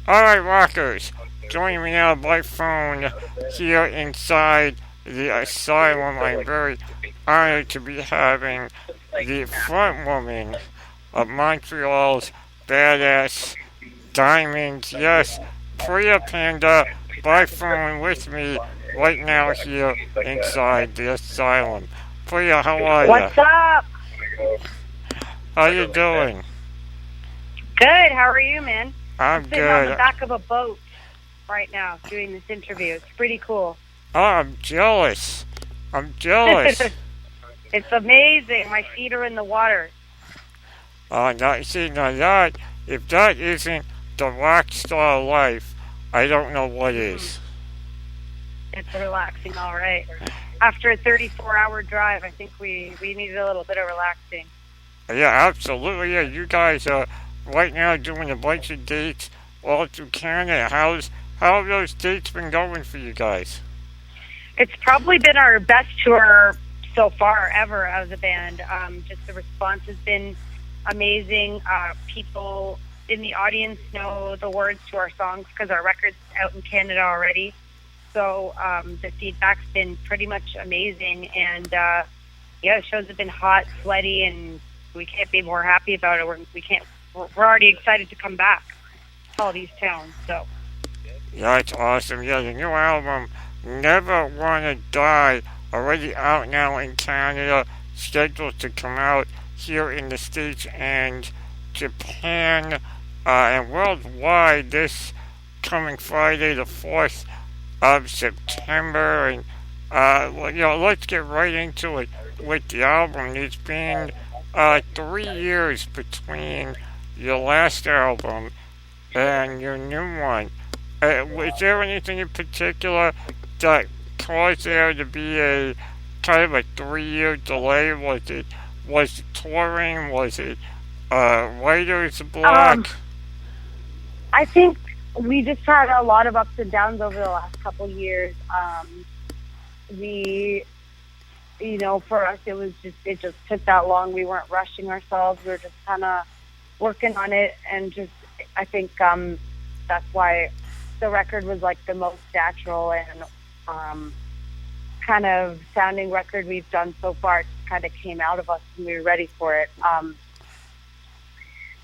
Alright, rockers, joining me now by phone here inside the asylum. I'm very honored to be having the front woman of Montreal's badass diamonds. Yes, Priya Panda by phone with me right now here inside the asylum. Priya, how are you? What's up? How you doing? Good. How are you, man? I'm I'm sitting on the good. back of a boat right now doing this interview. It's pretty cool. Oh, I'm jealous. I'm jealous. It's amazing. My feet are in the water. Now, see, now that, if that isn't the rock star life, I don't know what Mm, is. it's relaxing, all right. After a 34-hour drive, I think we needed a little bit of relaxing. Yeah, absolutely. Yeah, you guys are right now doing a bunch of dates all through Canada. How have those dates been going for you guys? It's probably been our best tour so far ever as a band. Just the response has been amazing. People in the audience know the words to our songs because our record's out in Canada already. So the feedback's been pretty much amazing, and yeah, the shows have been hot, sweaty, and we can't be more happy about it. We're already excited to come back to all these towns. So Yeah, it's awesome. Yeah, the new album, Never Wanna Die, already out now in Canada, scheduled to come out here in the States and Japan, and worldwide this coming Friday, the 4th of September. And, let's get right into it with the album. It's been 3 years between your last album and your new one. Was there anything in particular that caused there to be a kind of a 3 year delay? Was it touring? Was it writer's um, block? I think we just had a lot of ups and downs over the last couple years. We, for us, it just took that long. We weren't rushing ourselves. We were just kind of working on it, and just I think that's why the record was like the most natural and um, kind of sounding record we've done so far. It kind of came out of us, and we were ready for it.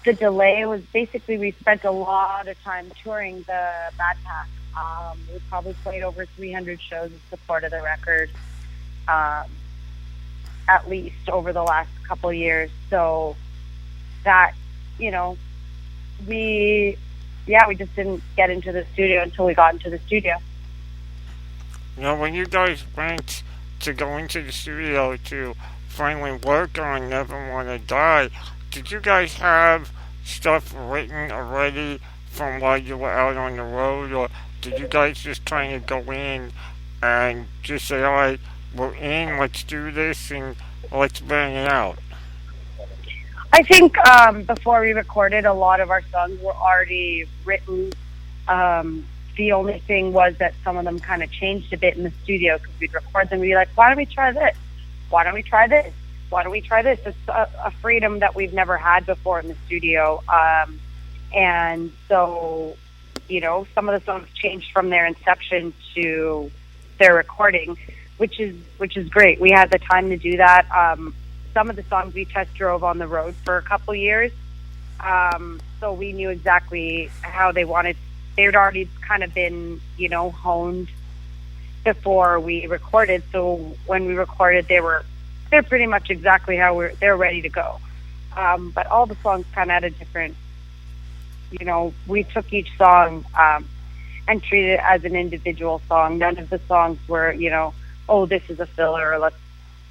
The delay was basically we spent a lot of time touring the Bad Pack. We probably played over 300 shows in support of the record, um, at least over the last couple of years. So that, you know, we just didn't get into the studio until we got into the studio. When you guys went to go into the studio to finally work on Never Wanna Die, did you guys have stuff written already from while you were out on the road, or did you guys just kind of go in and just say, all right, we're in, let's do this, and let's bang it out? I think before we recorded, a lot of our songs were already written. The only thing was that some of them kind of changed a bit in the studio because we'd record them and be like, why don't we try this? Why don't we try this? Why don't we try this? It's a freedom that we've never had before in the studio. And so, some of the songs changed from their inception to their recording, which is great. We had the time to do that. Some of the songs we test drove on the road for a couple years, so we knew exactly how they wanted. They had already kind of been, honed before we recorded. So when we recorded, they're pretty much exactly how they're ready to go. But all the songs kind of had a different, we took each song and treated it as an individual song. None of the songs were, oh, this is a filler, or let's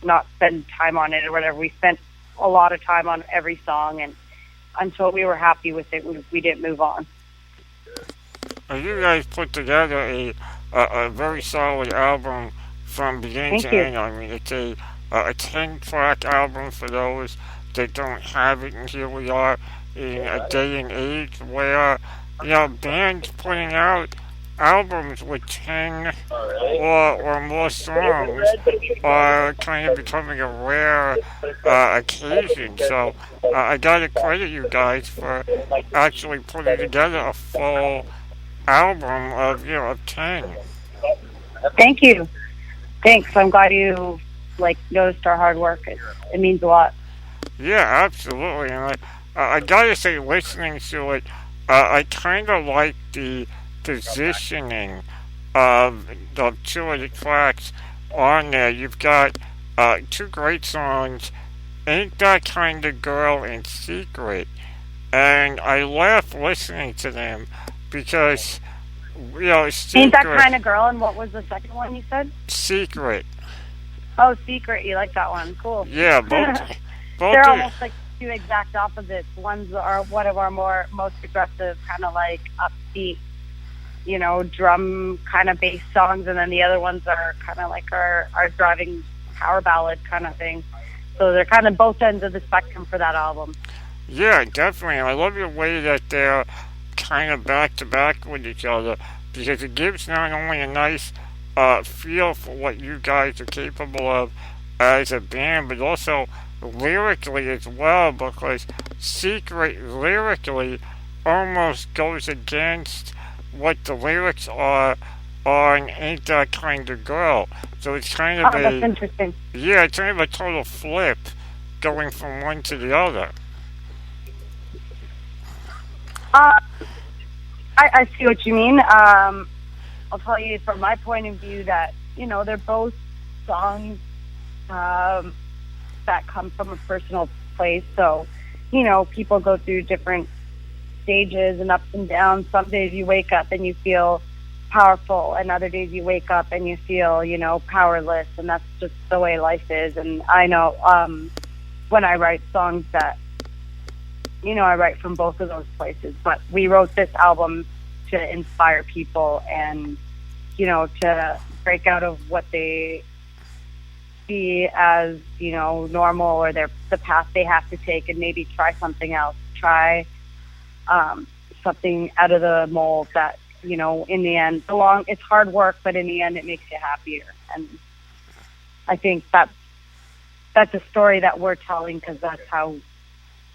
not spend time on it or whatever. We spent a lot of time on every song, and until we were happy with it, we didn't move on. You guys put together a very solid album from beginning to Thank you. end. I mean, it's a 10-track album for those that don't have it, and here we are in a day and age where bands putting out albums with 10 or more songs are kind of becoming a rare occasion. So I gotta credit you guys for actually putting together a full album of of 10. Thank you. Thanks. I'm glad you like noticed our hard work. It means a lot. Yeah, absolutely. And I gotta say, listening to it, I kind of like the positioning of two of the tracks on there. You've got two great songs, Ain't That Kind of Girl and Secret. And I laugh listening to them because, Ain't that Secret, kind of girl? And what was the second one you said? Secret. Oh, Secret. You like that one? Cool. Yeah, both They're of, almost like two exact opposites. One's are one of our most aggressive, kind of like upbeat, drum kind of bass songs, and then the other ones are kind of like our driving power ballad kind of thing. So they're kind of both ends of the spectrum for that album. yeah, definitely. I love your way that they're kind of back to back with each other because it gives not only a nice feel for what you guys are capable of as a band, but also lyrically as well because Secret lyrically almost goes against what the lyrics are on Ain't That Kind of Girl. So it's kind of Oh, that's interesting. yeah, it's kind of a total flip going from one to the other. Uh, I see what you mean. I'll tell you from my point of view that they're both songs that come from a personal place. So people go through different stages and ups and downs. Some days you wake up and you feel powerful, and other days you wake up and you feel powerless, and that's just the way life is. And I know when I write songs that I write from both of those places, but we wrote this album to inspire people and to break out of what they see as normal, or the path they have to take, and maybe try something else, try something out of the mold that in the end it's hard work, but in the end it makes you happier. And I think that's a story that we're telling because that's how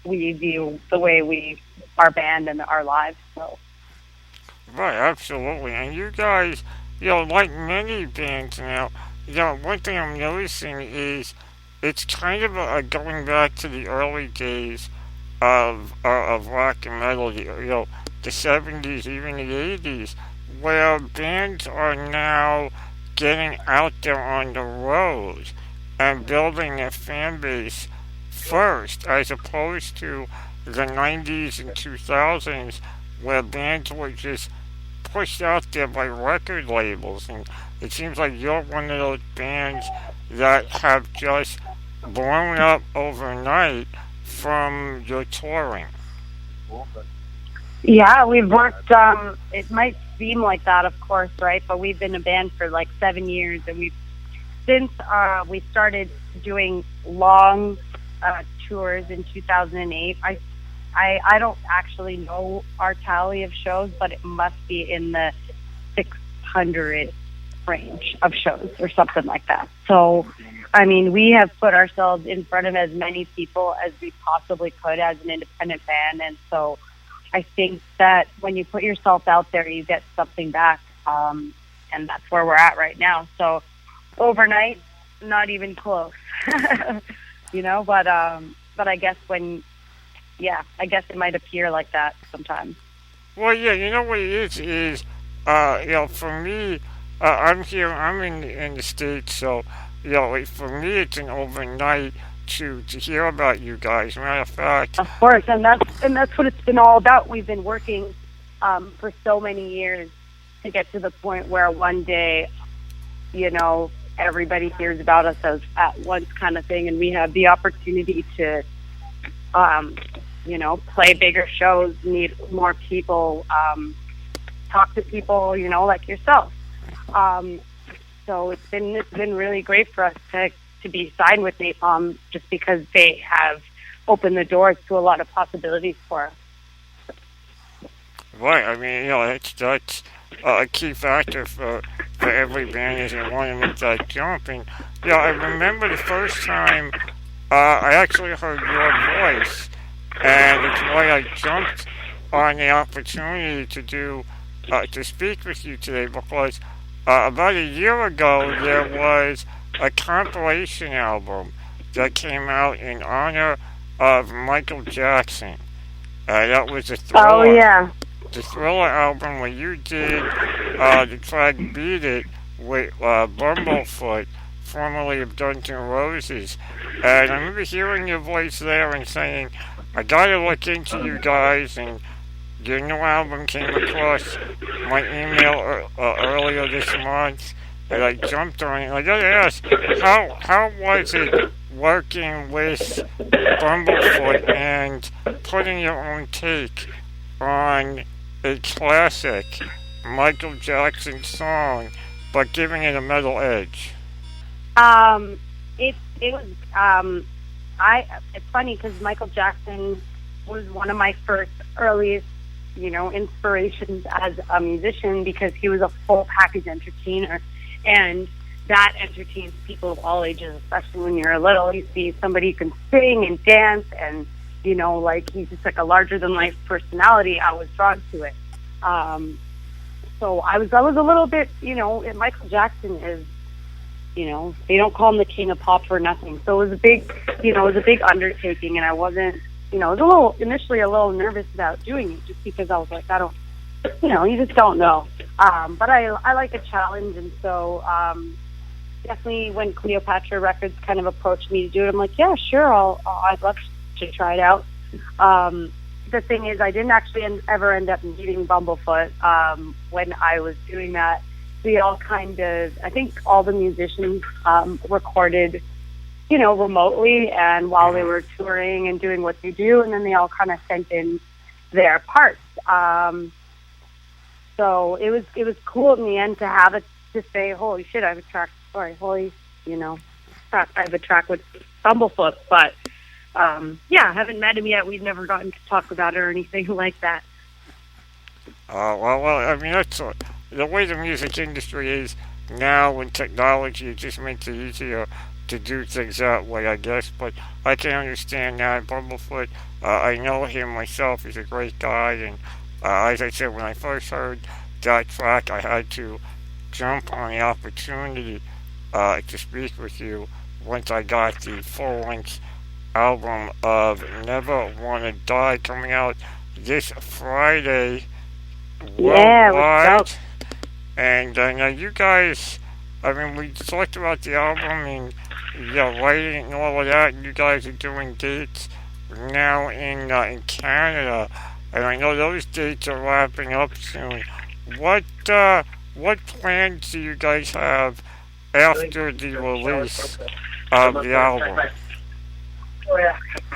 we view the way our band and our lives. So Right, absolutely. And you guys, like many bands now, one thing I'm noticing is it's kind of going back to the early days of rock and metal, the 70s, even the 80s, where bands are now getting out there on the road and building their fan base first, as opposed to the 90s and 2000s, where bands were just pushed out there by record labels. And it seems like you're one of those bands that have just blown up overnight from your touring. yeah, we've worked. It might seem like that, of course, right? But we've been a band for like 7 years, and since we started doing long tours in 2008. I don't actually know our tally of shows, but it must be in the 600 range of shows or something like that. So, I mean, we have put ourselves in front of as many people as we possibly could as an independent band. And so I think that when you put yourself out there, you get something back. And that's where we're at right now. So overnight, not even close, but I guess I guess it might appear like that sometimes. Well, yeah, you know what it is, for me, I'm in the States, so, for me, it's an overnight to hear about you guys. Matter of fact, Of course, and that's what it's been all about. We've been working for so many years to get to the point where one day, everybody hears about us as at once kind of thing, and we have the opportunity to, play bigger shows, meet more people, talk to people, like yourself. So it's been really great for us to be signed with Napalm just because they have opened the doors to a lot of possibilities for us. right, I mean, that's a key factor for every band is they want to make that jump. And, I remember the first time I actually heard your voice, and it's why I jumped on the opportunity to do to speak with you today because about a year ago there was a compilation album that came out in honor of Michael Jackson. That was Oh yeah. the Thriller album where you did the track Beat It with Bumblefoot, formerly of Guns N' Roses. And I remember hearing your voice there and saying, I gotta look into you guys, and your new album came across my email earlier this month, and I jumped on it. I gotta ask, how was it working with Bumblefoot and putting your own take on a classic Michael Jackson song, but giving it a metal edge? Um, it was I. It's funny because Michael Jackson was one of my first earliest, inspirations as a musician because he was a full package entertainer, and that entertains people of all ages, especially when you're little. You see somebody who can sing and dance, and like he's just like a larger than life personality. I was drawn to it. So I was a little bit, Michael Jackson is, they don't call him the king of pop for nothing. So it was a big, undertaking, and I wasn't, I was initially a little nervous about doing it just because I was like, I don't, you just don't know. But I like a challenge, and so definitely when Cleopatra Records kind of approached me to do it, I'm like, yeah, sure, I'd love to try it out. The thing is, I didn't actually ever end up meeting Bumblefoot when I was doing that. We all kind of, I think all the musicians recorded, remotely and while they were touring and doing what they do, and then they all kind of sent in their parts. So it was cool in the end to have it to say, holy shit, I have a track. Sorry, holy, I have a track with Bumblefoot, but yeah, I haven't met him yet. We've never gotten to talk about it or anything like that. Well, I mean, that's the way the music industry is now with technology. It just makes it easier to do things that way, I guess. But I can understand that. Bumblefoot, I know him myself. He's a great guy. And as I said, when I first heard that track, I had to jump on the opportunity to speak with you once I got the full-length album of Never Wanna Die coming out this Friday worldwide. And now you guys, I mean, we talked about the album and writing and all of that. And you guys are doing dates now in Canada, and I know those dates are wrapping up soon. What plans do you guys have after the release of the album?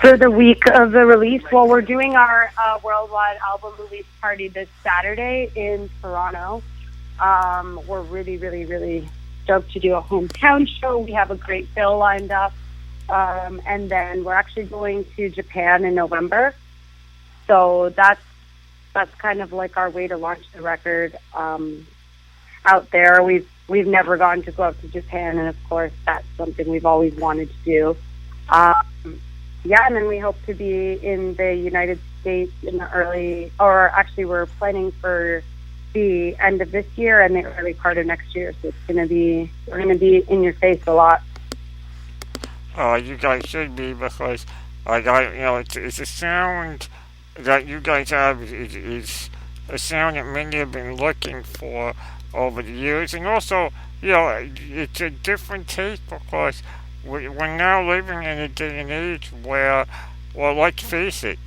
For the week of the release, well, we're doing our worldwide album release party this Saturday in Toronto. We're really, really, really stoked to do a hometown show. We have a great bill lined up. And then we're actually going to Japan in November. So that's kind of like our way to launch the record out there. We've never gotten to go out to Japan, and of course that's something we've always wanted to do. And then we hope to be in the United States in the we're planning for the end of this year and the early part of next year. So we're gonna be in your face a lot. You guys should be, because it's a sound that you guys have is a sound that many have been looking for over the years, and also it's a different take because we're now living in a day and age where, well, let's face it,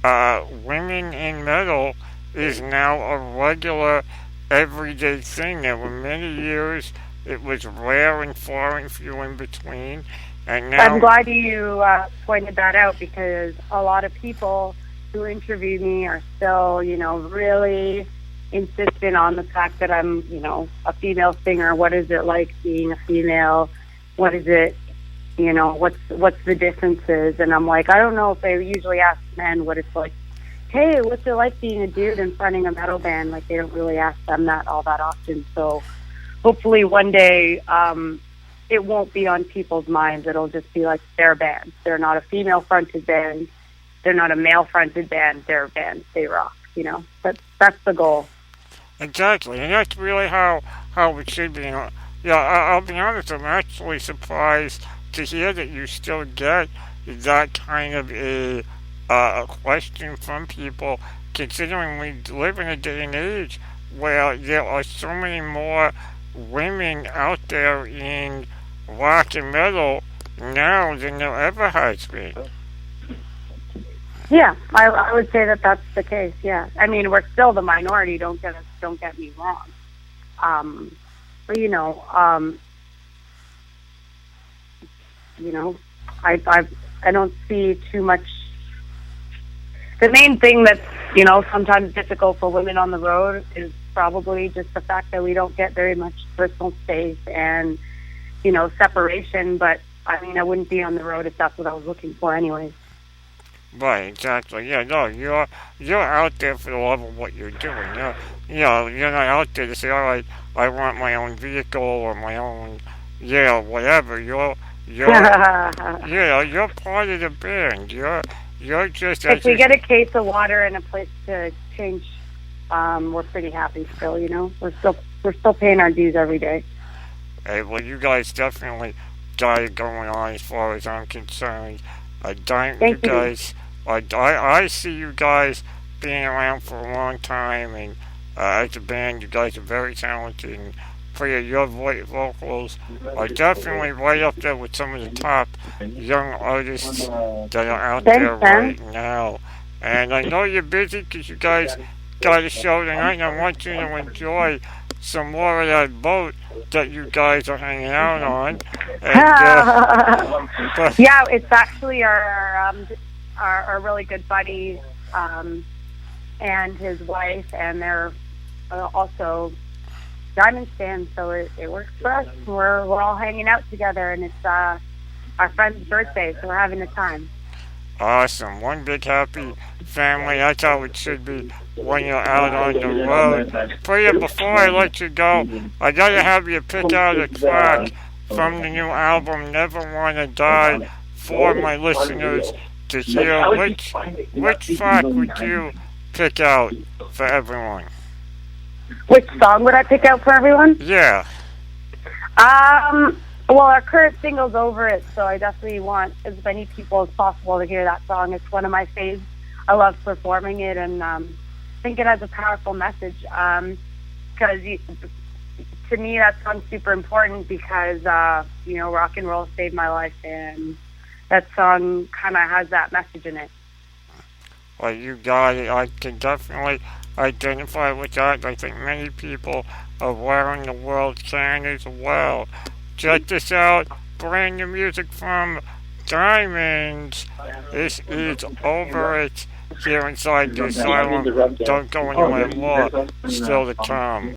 women in metal is now a regular, everyday thing. There were many years it was rare and far and few in between, and now... I'm glad you pointed that out, because a lot of people who interview me are still, really insistent on the fact that I'm, a female singer. What is it like being a female? What is it? What's the differences? And I'm like, I don't know if they usually ask men what it's like. Hey, what's it like being a dude and fronting a metal band? Like, they don't really ask them that all that often. So hopefully one day it won't be on people's minds. It'll just be like their band. They're not a female fronted band. They're not a male fronted band. They're a band. They rock. That's the goal. Exactly, and that's really how it should be. Yeah, I'll be honest. I'm actually surprised to hear that you still get that kind of a question from people, considering we live in a day and age where there are so many more women out there in rock and metal now than there ever has been. Yeah, I would say that that's the case. Yeah, I mean we're still the minority. Don't get me wrong. Um, but you know, I don't see too much. The main thing that's sometimes difficult for women on the road is probably just the fact that we don't get very much personal space and separation. But I mean, I wouldn't be on the road if that's what I was looking for, anyways. Right, exactly. Yeah, no, you're out there for the love of what you're doing. You're not out there to say, all right, I want my own vehicle or my own, whatever. You're part of the band. You're just If as we you. get a case of water and a place to change, we're pretty happy still. We're still paying our dues every day. Hey, well, you guys definitely got it going on as far as I'm concerned. You Thank you. guys, I see you guys being around for a long time, and as a band, you guys are very talented. And Priya, your vocals are definitely right up there with some of the top young artists that are out Thanks, there man. right now. And I know you're busy because you guys got a show tonight, and I want you to enjoy some more of that boat that you guys are hanging out on. And but Yeah, it's actually our really good buddy and his wife, and they're also Diamond fans, so it works for us. We're all hanging out together, and it's our friend's birthday, so we're having a time. awesome, one big happy family. That's how it should be when you're out on the road. Priya, before I let you go, I gotta have you pick out a track from the new album "Never Wanna Die" for my listeners to hear. Which track would you pick out for everyone? Which song would I pick out for everyone? Yeah. Well, our current single's Over It, so I definitely want as many people as possible to hear that song. It's one of my faves. I love performing it, and I think it has a powerful message. Because to me, that song's super important because rock and roll saved my life, and that song kind of has that message in it. Well, you got it. I can definitely identify with that. I think many people around the world can as well. Check this out. Brand new music from Diamonds. This is Over It here inside the Asylum. Don't go anywhere more. Still to come.